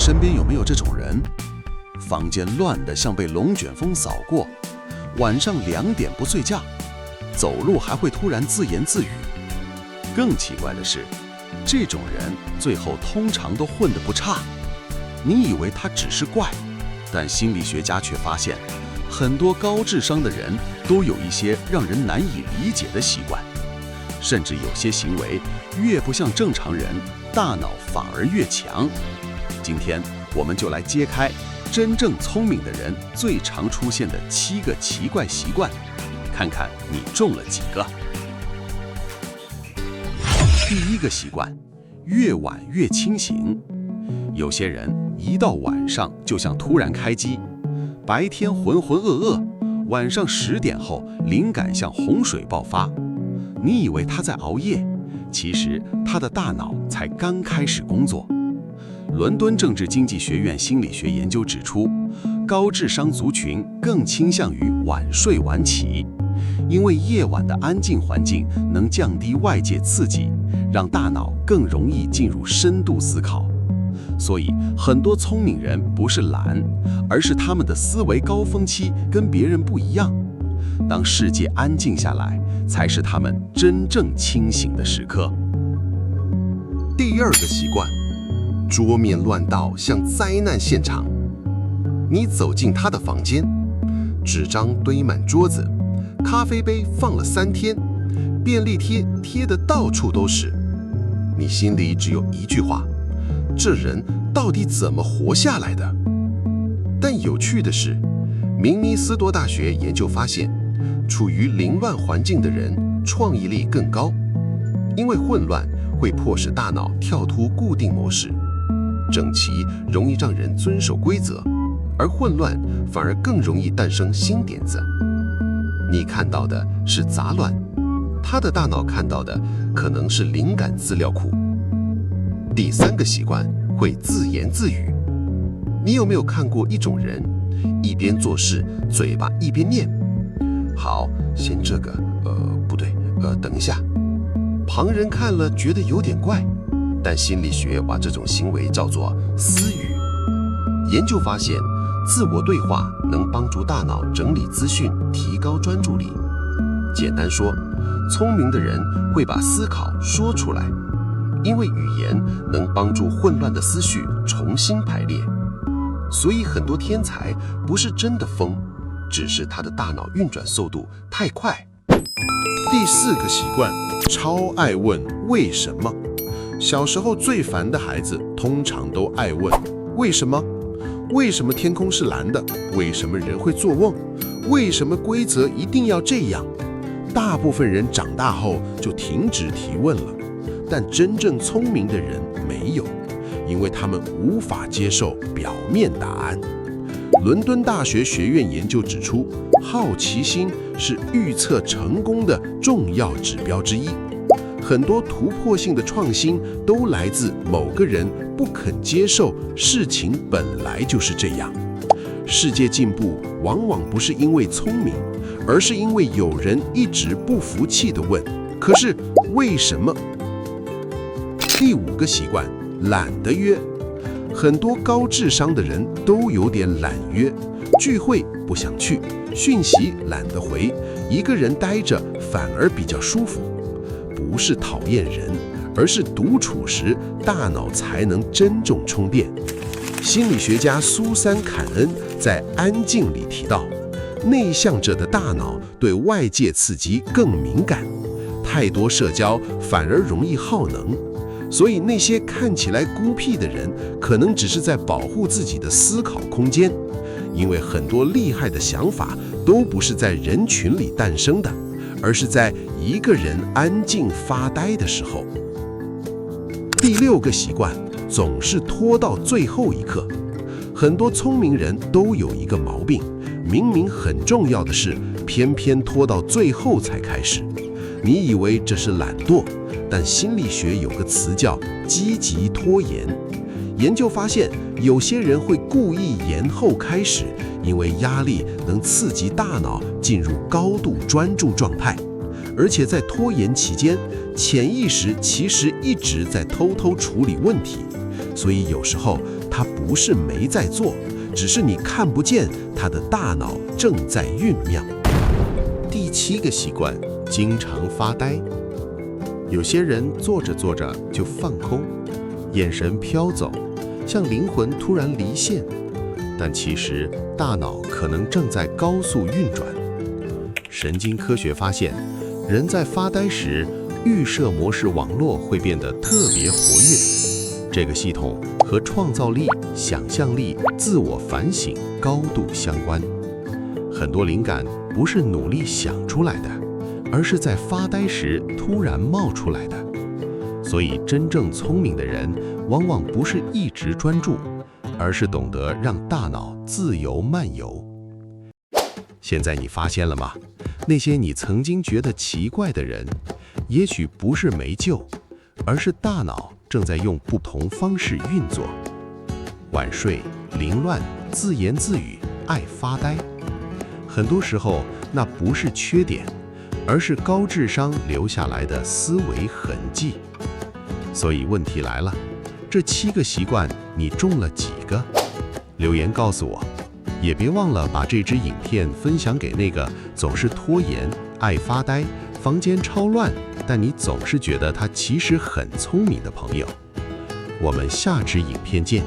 身边有没有这种人？房间乱得像被龙卷风扫过，晚上2点不睡觉，走路还会突然自言自语。更奇怪的是，这种人最后通常都混得不差。你以为他只是怪，但心理学家却发现，很多高智商的人都有一些让人难以理解的习惯，甚至有些行为越不像正常人，大脑反而越强。今天我们就来揭开真正聪明的人最常出现的7个奇怪习惯，看看你中了几个。第1个习惯，越晚越清醒。有些人一到晚上就像突然开机，白天浑浑噩噩，晚上10点后灵感像洪水爆发。你以为他在熬夜，其实他的大脑才刚开始工作。伦敦政治经济学院心理学研究指出，高智商族群更倾向于晚睡晚起，因为夜晚的安静环境能降低外界刺激，让大脑更容易进入深度思考。所以很多聪明人不是懒，而是他们的思维高峰期跟别人不一样。当世界安静下来，才是他们真正清醒的时刻。第2个习惯，桌面乱到像灾难现场。你走进他的房间，纸张堆满桌子，咖啡杯放了3天，便利贴贴得到处都是。你心里只有一句话：这人到底怎么活下来的？但有趣的是，明尼斯多大学研究发现，处于凌乱环境的人创意力更高，因为混乱会迫使大脑跳脱固定模式。整齐容易让人遵守规则，而混乱反而更容易诞生新点子。你看到的是杂乱，他的大脑看到的可能是灵感资料库。第3个习惯，会自言自语。你有没有看过一种人，一边做事，嘴巴一边念：好，先这个，不对，等一下。旁人看了觉得有点怪，但心理学把这种行为叫做私语。研究发现，自我对话能帮助大脑整理资讯，提高专注力。简单说，聪明的人会把思考说出来，因为语言能帮助混乱的思绪重新排列。所以很多天才不是真的疯，只是他的大脑运转速度太快。第4个习惯，超爱问为什么。小时候最烦的孩子通常都爱问为什么？为什么天空是蓝的？为什么人会做梦？为什么规则一定要这样？大部分人长大后就停止提问了，但真正聪明的人没有，因为他们无法接受表面答案。伦敦大学学院研究指出，好奇心是预测成功的重要指标之一。很多突破性的创新都来自某个人不肯接受事情本来就是这样。世界进步往往不是因为聪明，而是因为有人一直不服气地问：可是为什么？第5个习惯，懒得约。很多高智商的人都有点懒约，聚会不想去，讯息懒得回，一个人待着反而比较舒服。不是讨厌人，而是独处时大脑才能真正充电。心理学家苏珊·坎恩在《安静》里提到，内向者的大脑对外界刺激更敏感，太多社交反而容易耗能。所以那些看起来孤僻的人，可能只是在保护自己的思考空间，因为很多厉害的想法都不是在人群里诞生的，而是在一个人安静发呆的时候。第6个习惯，总是拖到最后一刻。很多聪明人都有一个毛病，明明很重要的事，偏偏拖到最后才开始。你以为这是懒惰，但心理学有个词叫积极拖延。研究发现，有些人会故意延后开始，因为压力能刺激大脑进入高度专注状态。而且在拖延期间，潜意识其实一直在偷偷处理问题，所以有时候他他不是没在做，只是你看不见他的大脑正在酝酿。第7个习惯，经常发呆。有些人做着做着就放空，眼神飘走，像灵魂突然离线，但其实大脑可能正在高速运转。神经科学发现，人在发呆时，预设模式网络会变得特别活跃。这个系统和创造力、想象力、自我反省高度相关。很多灵感不是努力想出来的，而是在发呆时突然冒出来的。所以真正聪明的人，往往不是一直专注，而是懂得让大脑自由漫游。现在你发现了吗？那些你曾经觉得奇怪的人，也许不是没救，而是大脑正在用不同方式运作。晚睡、凌乱、自言自语、爱发呆，很多时候那不是缺点，而是高智商留下来的思维痕迹。所以问题来了，这7个习惯你中了几个？留言告诉我，也别忘了把这支影片分享给那个总是拖延、爱发呆、房间超乱，但你总是觉得他其实很聪明的朋友。我们下支影片见。